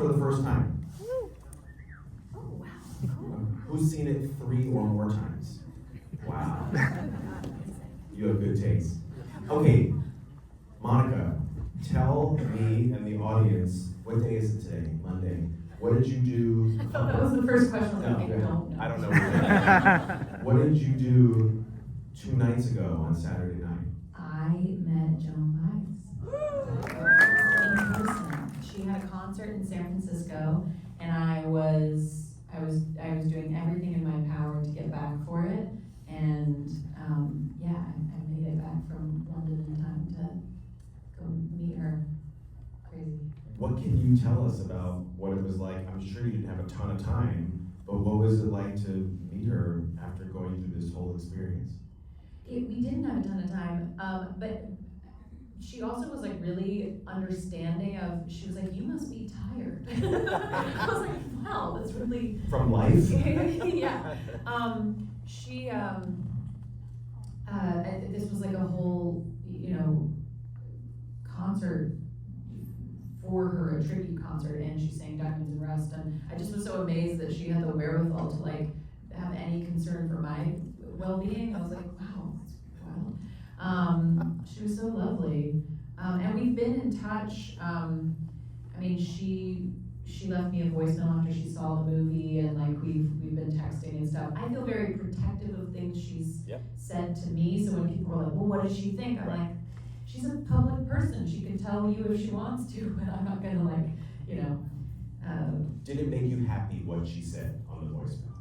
for the first time? Oh, wow. Cool. Who's seen it 3 or more times? Wow. You have good taste. Okay, Monica, tell me and the audience, what day is it today? Monday. What did you do? I thought that was the first question. No, I don't know. I don't know. What did you do 2 nights ago on Saturday night? I met Joan Baez in person. She had a concert in San Francisco, and I was doing everything in my power to get back for it. And yeah, I made it back from London in time to go meet her. Crazy. What can you tell us about what it was like? I'm sure you didn't have a ton of time, but what was it like to meet her after going through this whole experience? We didn't have a ton of time, but she also was like really understanding of, she was like, you must be tired. I was like, wow, that's really. From life? Yeah. This was like a whole, concert for her, a tribute concert, and she sang Diamonds and Rust, and I just was so amazed that she had the wherewithal to like have any concern for my well-being. I was like, wow, that's wild. She was so lovely, and we've been in touch. I mean, she left me a voicemail after she saw the movie, and like we've been texting and stuff. I feel very protective of things she's said to me. So when people are like, well, what does she think? I'm like, she's a public person. She can tell you if she wants to, but I'm not gonna like, Did it make you happy what she said on the voicemail?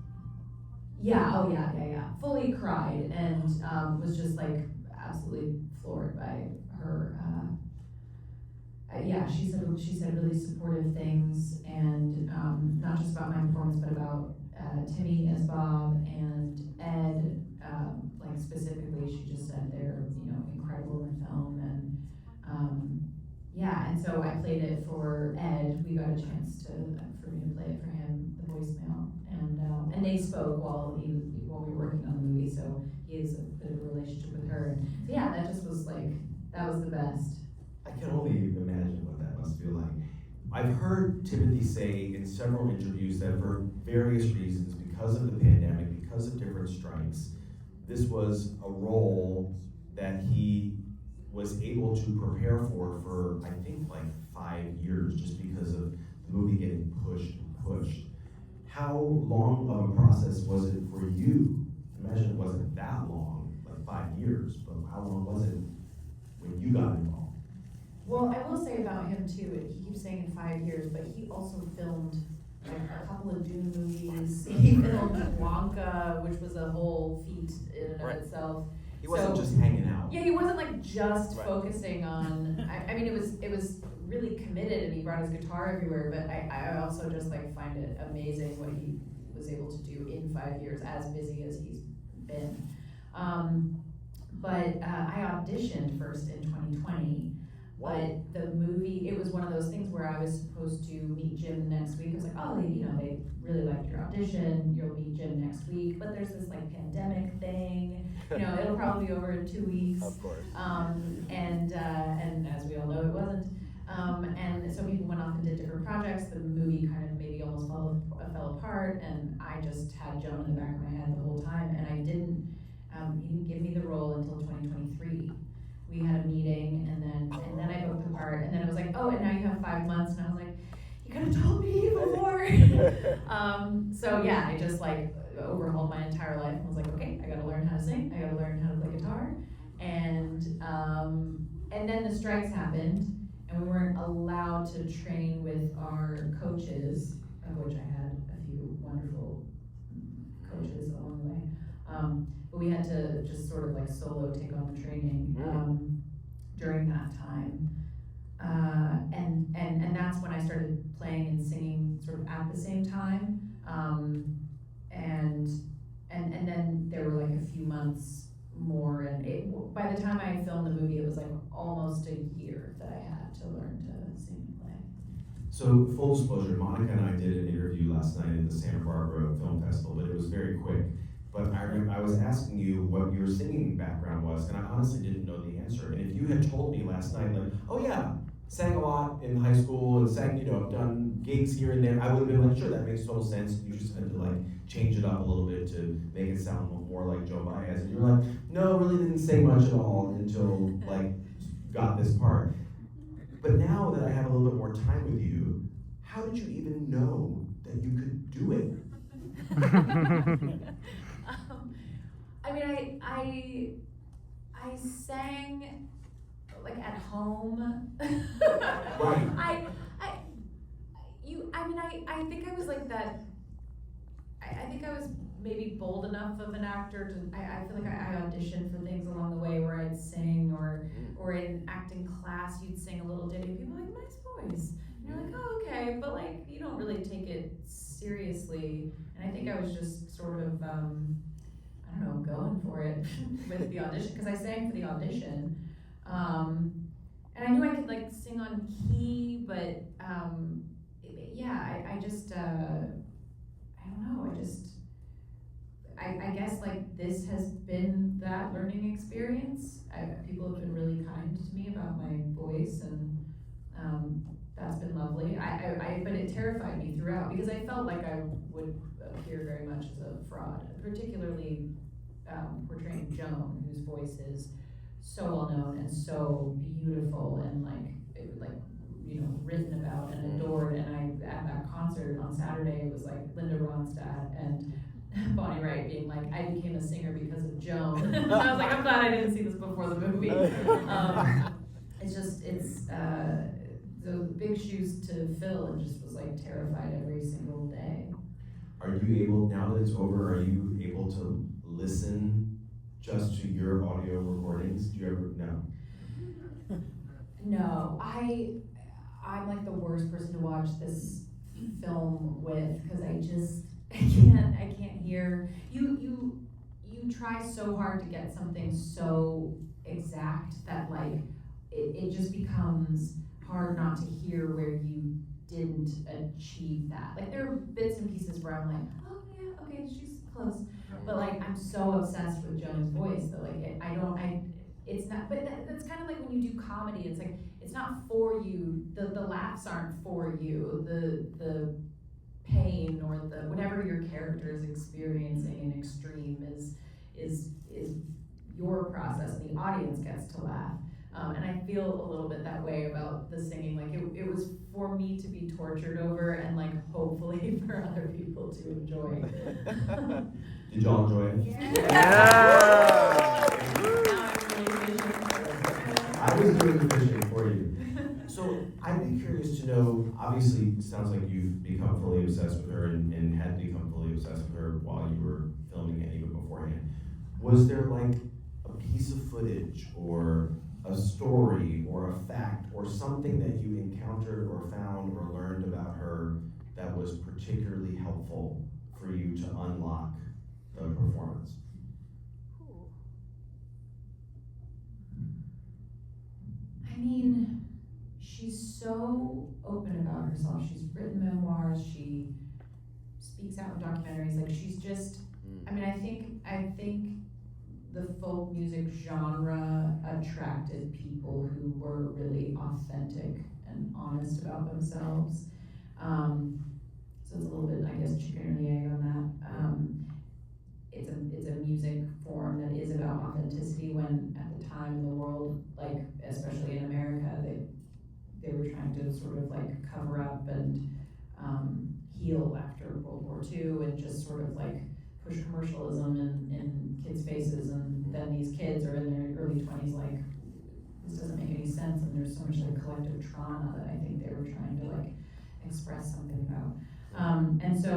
Yeah, oh yeah. Fully cried and was just like absolutely floored by her. Yeah, she said really supportive things, and not just about my performance, but about Timmy as Bob and Ed. Like specifically, she just said they're incredible in film, and yeah. And so I played it for Ed. We got a chance for me to play it for him, the voicemail, and they spoke while we were working on the movie. So he has a bit of a relationship with her. And yeah, that just was like that was the best. I can only imagine what that must feel like. I've heard Timothy say in several interviews that for various reasons, because of the pandemic, because of different strikes, this was a role that he was able to prepare for I think like 5 years, just because of the movie getting pushed and pushed. How long of a process was it for you? I imagine it wasn't that long, like 5 years, but how long was it when you got involved? Well, I will say about him too, he keeps saying in 5 years, but he also filmed like a couple of Dune movies. He filmed Wonka, which was a whole feat in and of itself. He wasn't just hanging out. Yeah, he wasn't like just focusing on, I mean, it was really committed, and he brought his guitar everywhere, but I also just like find it amazing what he was able to do in 5 years, as busy as he's been. But I auditioned first in 2020. But the movie, it was one of those things where I was supposed to meet Jim next week. I was like, oh, they really liked your audition. You'll meet Jim next week. But there's this like pandemic thing. It'll probably be over in 2 weeks. Of course. And as we all know, it wasn't. And so people went off and did different projects. The movie kind of maybe almost fell apart. And I just had Joan in the back of my head the whole time. And he didn't give me the role until 2023. We had a meeting, and then I booked the part, and then it was like, oh, and now you have 5 months, and I was like, you could have told me before. So yeah, I just like overhauled my entire life and was like, okay, I gotta learn how to sing, I gotta learn how to play guitar, and then the strikes happened, and we weren't allowed to train with our coaches, of which I had a few wonderful coaches along the way. But we had to just sort of like solo take on the training during that time. And that's when I started playing and singing sort of at the same time. And then there were like a few months more, and by the time I filmed the movie, it was like almost a year that I had to learn to sing and play. So full disclosure, Monica and I did an interview last night at the Santa Barbara Film Festival, but it was very quick. But I was asking you what your singing background was, and I honestly didn't know the answer. And if you had told me last night, like, oh yeah, sang a lot in high school and sang, I've done gigs here and there, I would have been like, sure, that makes total sense. You just had to like change it up a little bit to make it sound more like Joan Baez. And you're like, no, really didn't say much at all until like got this part. But now that I have a little bit more time with you, how did you even know that you could do it? I mean, I sang like at home. Right. I think I was like that. I think I was maybe bold enough of an actor to. I feel like I auditioned for things along the way where I'd sing, or in acting class you'd sing a little ditty. People were like, nice voice. And you're like, oh, okay, but like you don't really take it seriously. And I think I was just sort of I don't know, going for it with the audition, because I sang for the audition. And I knew I could like sing on key, but I just, I don't know, I guess like this has been that learning experience. People have been really kind to me about my voice, and that's been lovely. But it terrified me throughout because I felt like I would appear very much as a fraud, particularly portraying Joan, whose voice is so well known and so beautiful and written about and adored. And at that concert on Saturday, it was like Linda Ronstadt and Bonnie Wright being like, I became a singer because of Joan. And I was like, I'm glad I didn't see this before the movie. It's those big shoes to fill, and just was like terrified every single day. Are you able, now that it's over, are you able to listen just to your audio recordings? Do you ever, no? No, I'm like the worst person to watch this film with, because I can't hear. You try so hard to get something so exact that like it just becomes hard not to hear where you didn't achieve that. Like there are bits and pieces where I'm like, oh yeah, okay, she's close. But like I'm so obsessed with Joan's voice that like it's not, but that's kind of like when you do comedy, it's like, it's not for you, the laughs aren't for you, the pain or the whatever your character is experiencing in extreme is your process, and the audience gets to laugh. And I feel a little bit that way about the singing, like it was for me to be tortured over, and like hopefully for other people to enjoy. Did y'all enjoy it? Yeah. I was doing the fishing for you. So I'd be curious to know, obviously it sounds like you've become fully obsessed with her and had become fully obsessed with her while you were filming it, even beforehand. Was there like a piece of footage or a story or a fact or something that you encountered or found or learned about her that was particularly helpful for you to unlock the performance? I mean, she's so open about herself. She's written memoirs, she speaks out in documentaries, like she's just, I mean, I think the folk music genre attracted people who were really authentic and honest about themselves. So it's a little bit, I guess, chicken or the egg on that. It's a music form that is about authenticity, when at the time in the world, like especially in America, they were trying to sort of like cover up and heal after World War II, and just sort of like push commercialism in kids' faces, and then these kids are in their early 20s like, this doesn't make any sense, and there's so much like collective trauma that I think they were trying to like express something about. And so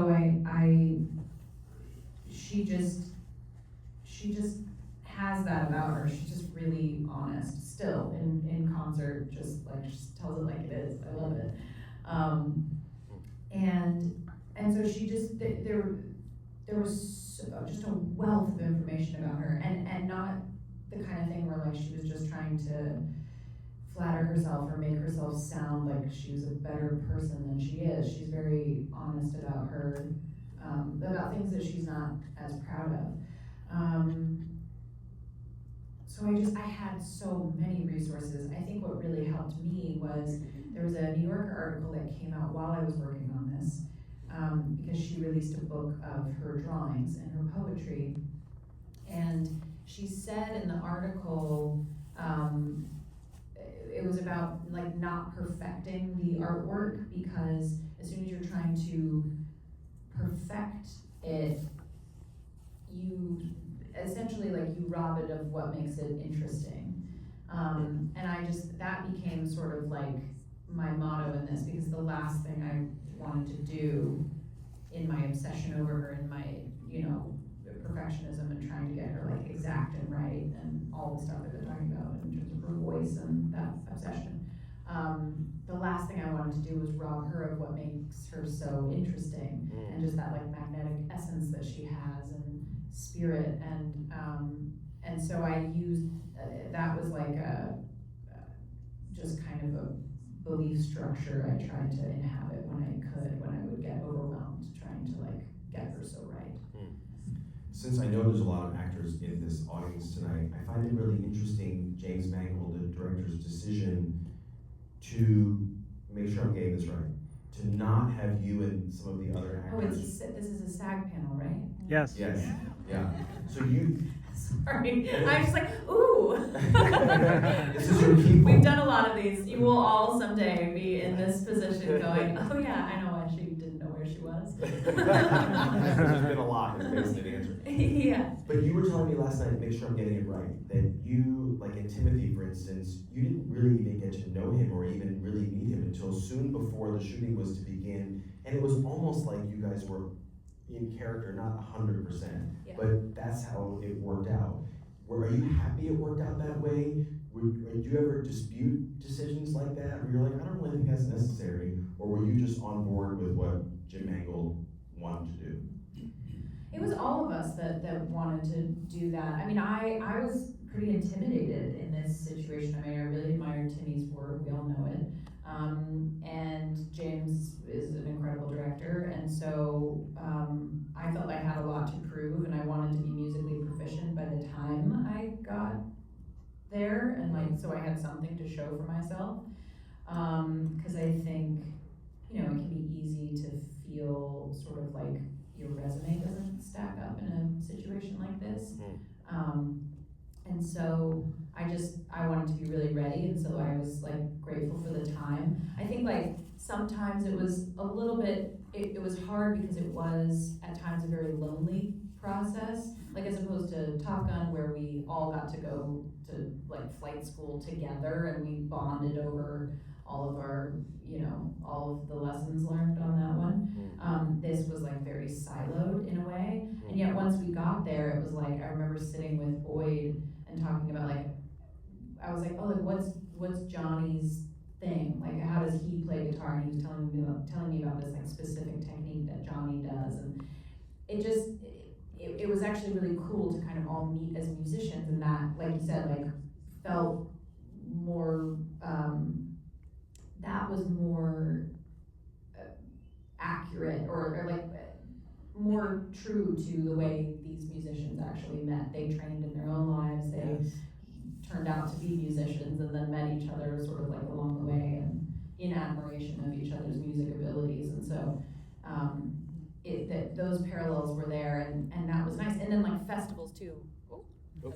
she just has that about her. She's just really honest still in concert, just like she tells it like it is. I love it. And so she just, there was just a wealth of information about her, and not the kind of thing where like she was just trying to flatter herself or make herself sound like she was a better person than she is. She's very honest about her, about things that she's not as proud of. I had so many resources. I think what really helped me was there was a New Yorker article that came out while I was working on this, because she released a book of her drawings and her poetry. And she said in the article, it was about like not perfecting the artwork, because as soon as you're trying to perfect it, you essentially like you rob it of what makes it interesting. And that became sort of like my motto in this, because the last thing I wanted to do in my obsession over her and my, perfectionism and trying to get her like exact and right and all the stuff that we're talking about in terms of her voice and that obsession. The last thing I wanted to do was rob her of what makes her so interesting, and just that like magnetic essence that she has and spirit, and so I used that was like just kind of a belief structure I tried to inhabit when I would get overwhelmed trying to like get her so right. Since I know there's a lot of actors in this audience tonight, I find it really interesting, James Mangold, the director's decision to make sure I'm getting this right, to not have you and some of the other actors. This is a SAG panel, right? Yes. Yes, yeah. So you... Sorry, I was just like, ooh. This is your people. We've done a lot of these. You will all someday be in this position going, oh yeah, I know why she didn't know where she was. There's been a lot, is basically the answer. Yeah. But you were telling me last night, make sure I'm getting it right, that you, like in Timothy, for instance, you didn't really even get to know him or even really meet him until soon before the shooting was to begin, and it was almost like you guys were in character, not 100%, Yeah. but that's how it worked out. Are you happy it worked out that way? Did you ever dispute decisions like that, where you're like, I don't really think that's necessary, or were you just on board with what Jim Mangold wanted to do? It was all of us that wanted to do that. I mean, I was pretty intimidated in this situation. I mean, I really admired Timmy's work, we all know it. And James is an incredible director, and so I felt I had a lot to prove, and I wanted to be musically proficient by the time I got there, and like, so I had something to show for myself. Because I think, it can be easy to feel sort of like your resume doesn't stack up in a situation like this. And so I wanted to be really ready, and so I was like grateful for the time. I think like sometimes it was a little bit, it was hard because it was at times a very lonely process, like as opposed to Top Gun, where we all got to go to like flight school together and we bonded over all of our, all of the lessons learned on that one. This was like very siloed in a way, and yet once we got there, it was like, I remember sitting with Boyd and talking about like, I was like, oh, like what's Johnny's thing? Like, how does he play guitar? And he was telling me about this like specific technique that Johnny does, and it was actually really cool to kind of all meet as musicians, and that, like you said, like felt more, that was more accurate or like more true to the way these musicians actually met. They trained in their own lives, they turned out to be musicians, and then met each other sort of like along the way and in admiration of each other's music abilities. And so those parallels were there, and that was nice. And then like festivals too. Oh. Do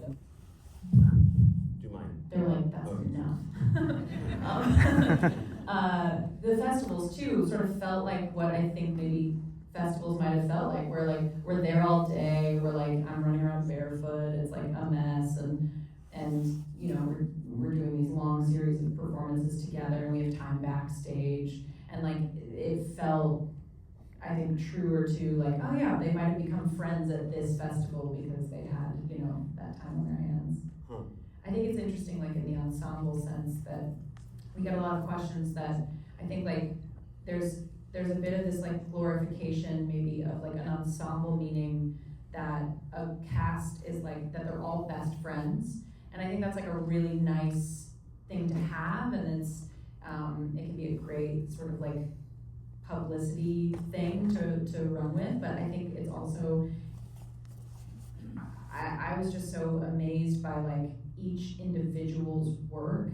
you mind? They're like, that's enough. The festivals too sort of felt like what I think maybe festivals might have felt like. We're there all day, we're like, I'm running around barefoot, it's like a mess, and we're doing these long series of performances together, and we have time backstage, and like it felt, I think, truer to like, oh yeah, they might have become friends at this festival because they had, that time on their hands. I think it's interesting, like in the ensemble sense, that we get a lot of questions that I think like there's a bit of this like glorification maybe of like an ensemble, meaning that a cast is like, that they're all best friends. And I think that's like a really nice thing to have, and it's it can be a great sort of like publicity thing to run with, but I think it's also, I was just so amazed by like, each individual's work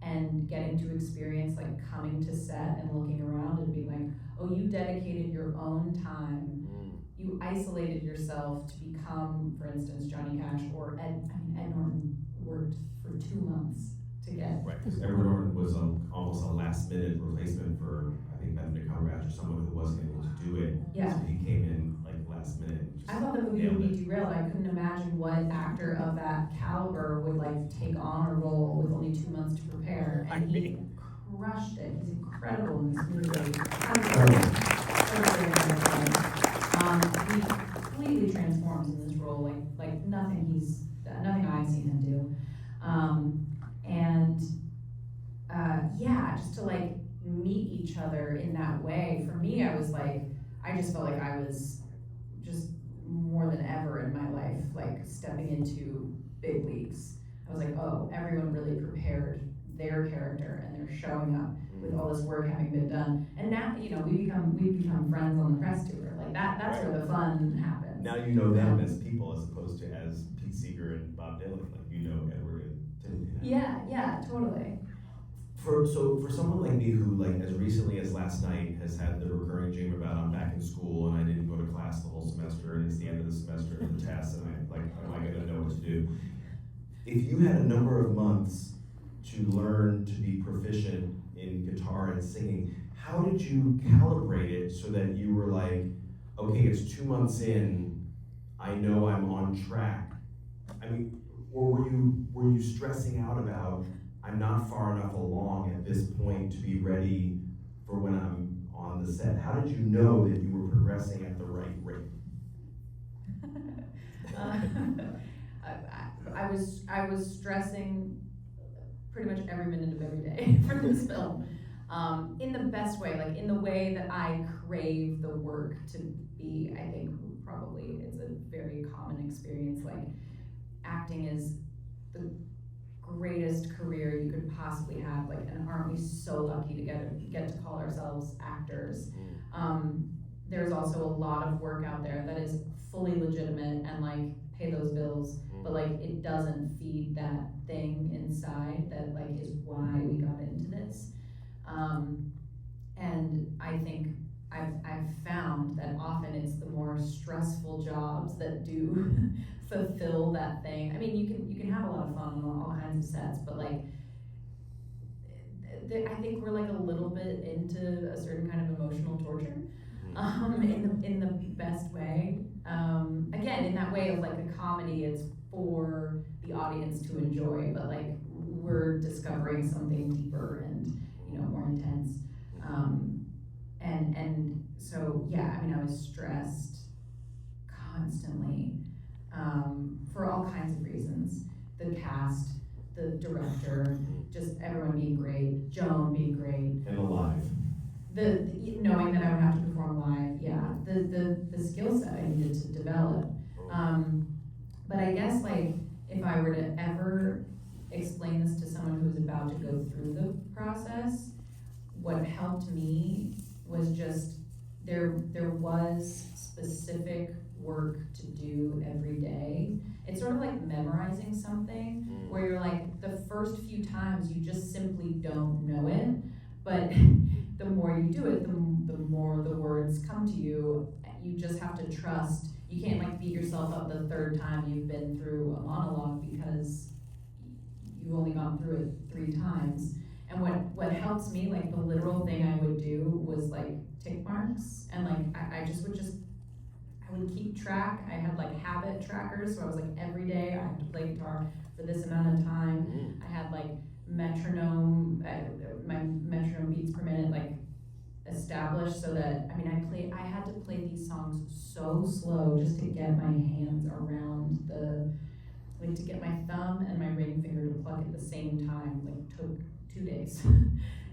and getting to experience like coming to set and looking around and being like, oh, you dedicated your own time. You isolated yourself to become, for instance, Johnny Cash or Ed Norton worked for 2 months to get. Right, because Edward Norton was almost a last minute replacement for, I think, Maverick or someone who wasn't able to do it. Yeah. So he came in like last minute. I thought the movie would be derailed. I couldn't imagine what actor of that caliber would like take on a role with only 2 months to prepare. And he crushed it. He's incredible in this movie. He completely transforms in this role, like nothing I've seen him do. Yeah, just to like meet each other in that way. For me, I just felt like I was just more than ever in my life, like stepping into big leagues. I was like, oh, everyone really prepared their character and they're showing up with all this work having been done. And now, you know, we've become friends on the press tour. Like that's where the fun happens. Now you know them as people as opposed to as Pete Seeger and Bob Dylan. Like you know Edward and Timothy. Yeah, totally. For someone like me who, like, as recently as last night has had the recurring dream about I'm back in school and I didn't go to class the whole semester and it's the end of the semester and the test and am I gonna know what to do? If you had a number of months to learn to be proficient in guitar and singing, how did you calibrate it so that you were like, okay, it's 2 months in, I know I'm on track? I mean, or were you stressing out about I'm not far enough along at this point to be ready for when I'm on the set? How did you know that you were progressing at the right rate? I was stressing pretty much every minute of every day for this film, in the best way, like in the way that I crave the work to be. I think probably it's a very common experience. Like acting is the greatest career you could possibly have, like, and aren't we so lucky to get to call ourselves actors? There's also a lot of work out there that is fully legitimate and like pay those bills, but like it doesn't feed that thing inside that like is why we got into this. And I think I've found that often it's the more stressful jobs that do fulfill that thing. I mean, you can have a lot of fun on all kinds of sets, but like, I think we're like a little bit into a certain kind of emotional torture, in the best way. Again, in that way of like a comedy, it's for the audience to enjoy, but like we're discovering something deeper and, you know, more intense. And so, yeah, I mean, I was stressed constantly, for all kinds of reasons. The cast, the director, just everyone being great, Joan being great. And alive. The knowing that I would have to perform live, yeah. The skill set I needed to develop. But I guess like if I were to ever explain this to someone who's about to go through the process, what helped me was just there was specific work to do every day. It's sort of like memorizing something where you're like, the first few times you just simply don't know it, but the more you do it, the more the words come to you. You just have to trust. You can't like beat yourself up the third time you've been through a monologue because you've only gone through it 3 times. And what helps me, like the literal thing I would do was like tick marks, and like I would keep track. I had like habit trackers, so I was like every day I have to play guitar for this amount of time. I had like metronome, my metronome beats per minute like established, so that I had to play these songs so slow just to get my hands around to get my thumb and my ring finger to pluck at the same time, like took 2 days.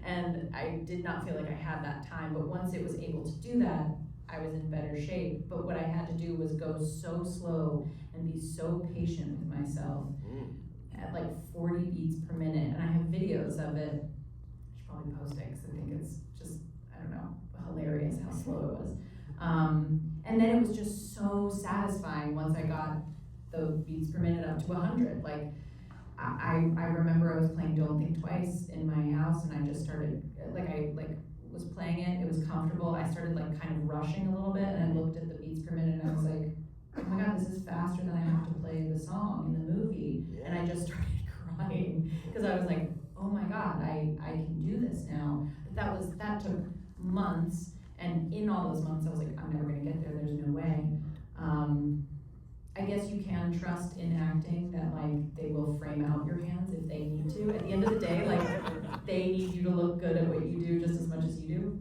And I did not feel like I had that time, but once it was able to do that, I was in better shape. But what I had to do was go so slow and be so patient with myself at like 40 beats per minute. And I have videos of it. I should probably post it because I think it's just, I don't know, hilarious how slow it was. And then it was just so satisfying once I got the beats per minute up to 100. Like, I remember I was playing Don't Think Twice in my house, and I just started, I was playing it, it was comfortable, I started like kind of rushing a little bit, and I looked at the beats per minute, and I was like, oh my god, this is faster than I have to play the song in the movie, and I just started crying, because I was like, oh my god, I can do this now. But that took months, and in all those months I was like, I'm never gonna get there, there's no way. I guess you can trust in acting that like they will frame out your hands if they need to. At the end of the day, like they need you to look good at what you do just as much as you do.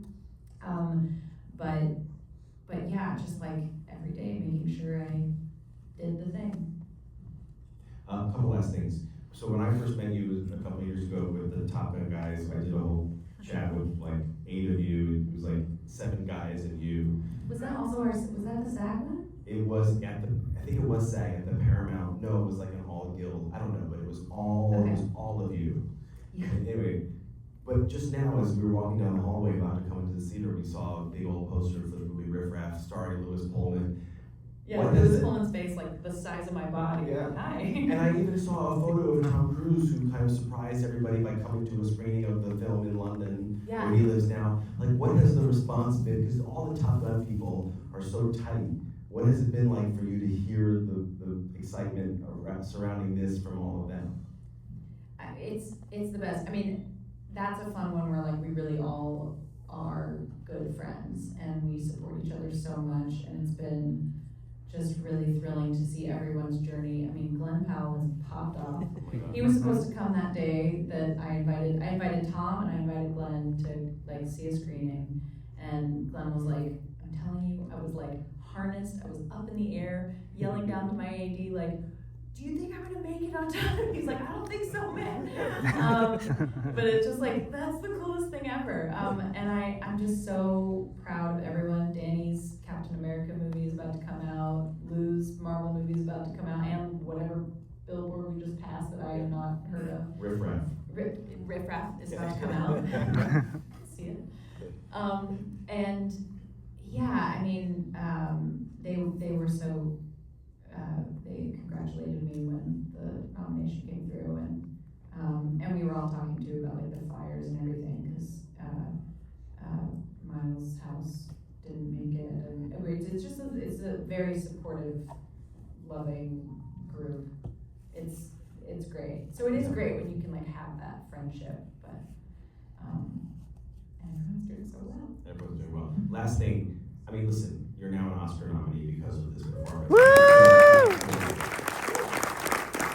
But yeah, just like every day making sure I did the thing. A couple last things. So when I first met you a couple years ago with the Top Gun guys, I did a whole chat with like 8 of you. It was like 7 guys and you. Was that also was that the SAG one? It was I think it was SAG at the Paramount. No, it was like an all guild. I don't know, but it was all of you. Yeah. Anyway, but just now as we were walking down the hallway about to come into the theater, we saw a big old poster for the movie Riff Raff starring Lewis Pullman. Yeah, Lewis Pullman's face like the size of my body. Yeah. Hi. And I even saw a photo of Tom Cruise who kind of surprised everybody by coming to a screening of the film in London, where he lives now. Like, what has the response been? Because all the Top Gun people are so tight. What has it been like for you to hear the excitement surrounding this from all of them? It's the best. I mean, that's a fun one where like we really all are good friends and we support each other so much, and it's been just really thrilling to see everyone's journey. I mean, Glenn Powell has popped off. He was supposed to come that day that I invited Tom and I invited Glenn to like see a screening, and Glenn was like, I'm telling you, I was like harnessed, I was up in the air, yelling down to my AD like, do you think I'm gonna make it on time? He's like, I don't think so, man. But it's just like, that's the coolest thing ever. And I'm just so proud of everyone. Danny's Captain America movie is about to come out. Lou's Marvel movie is about to come out, and whatever billboard we just passed that I have not heard of. Riff Raff. Riff Raff is about to come out. See it. And yeah, I mean, they were so, they congratulated me when the nomination came through, and we were all talking too about like the fires and everything, because Miles' house didn't make it, and it's a very supportive, loving group. It's great. So it is great when you can like have that friendship, but everyone's doing so well. Everyone's doing well. Last thing, I mean, listen, you're now an Oscar nominee because of this performance.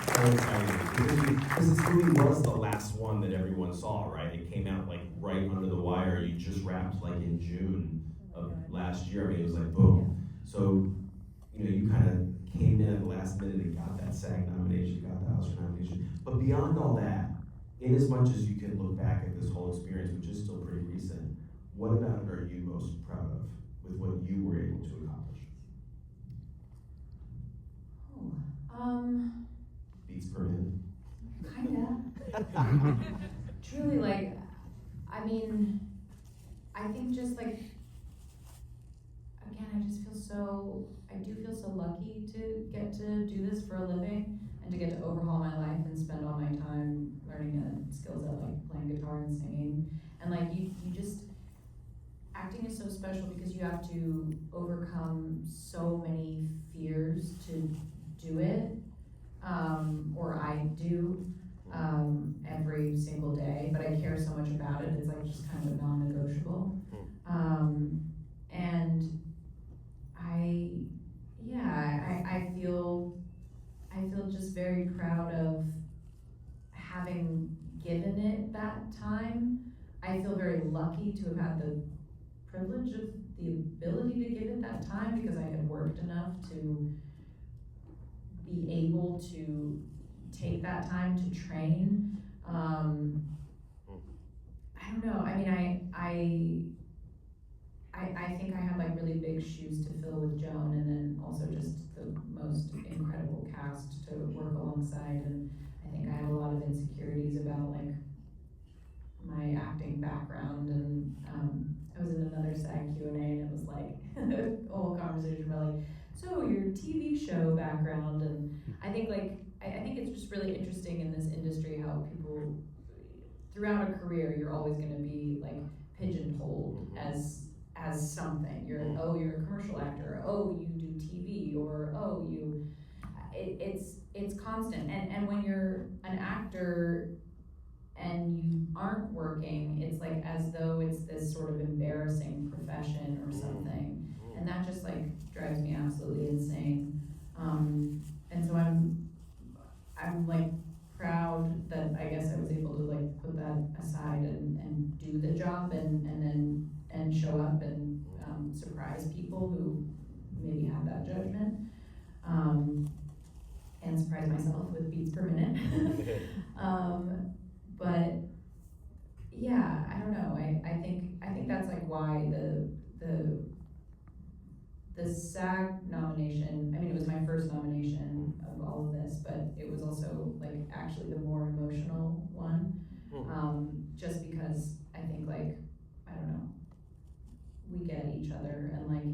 So exciting. Because this movie was the last one that everyone saw, right? It came out like right under the wire. You just wrapped like in June of last year. I mean, it was like boom. So, you know, you kind of came in at the last minute and got that SAG nomination, got the Oscar nomination. But beyond all that, in as much as you can look back at this whole experience, which is still pretty recent, what about it are you most proud of with what you were able to accomplish? Beats per minute? Kinda. Truly, like, I mean, I think just like, again, I do feel so lucky to get to do this for a living and to get to overhaul my life and spend all my time learning skills at like playing guitar and singing. And like, you just, acting is so special because you have to overcome so many fears to do it, or I do every single day, but I care so much about it, it's like just kind of a non-negotiable. And I feel just very proud of having given it that time. I feel very lucky to have had the privilege of the ability to give it that time because I had worked enough to be able to take that time to train. I don't know, I mean, I think I had like really big shoes to fill with Joan, and then also just the most incredible cast to work alongside, and I think I had a lot of insecurities about like my acting background, and I was in another SAG Q&A and it was like a whole conversation about like so your TV show background, and I think I think it's just really interesting in this industry how people, throughout a career, you're always gonna be like pigeonholed as something. You're a commercial actor, you do TV, or it's constant. And when you're an actor and you aren't working, it's like as though it's this sort of embarrassing profession or something. And that just like drives me absolutely insane. And so I'm like proud that I guess I was able to like put that aside and do the job and show up and surprise people who maybe had that judgment, and surprise myself with beats per minute. But yeah, I don't know. I think that's like why the SAG nomination, I mean, it was my first nomination of all of this, but it was also like actually the more emotional one. Just because I think like, I don't know, we get each other and like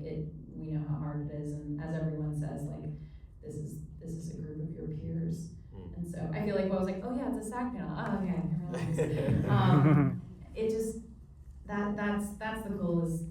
we know how hard it is, and as everyone says, like this is a group of your peers. And so I feel like I was like, oh yeah, it's a SAG panel. Oh yeah, I didn't realize. It just that's the goal, is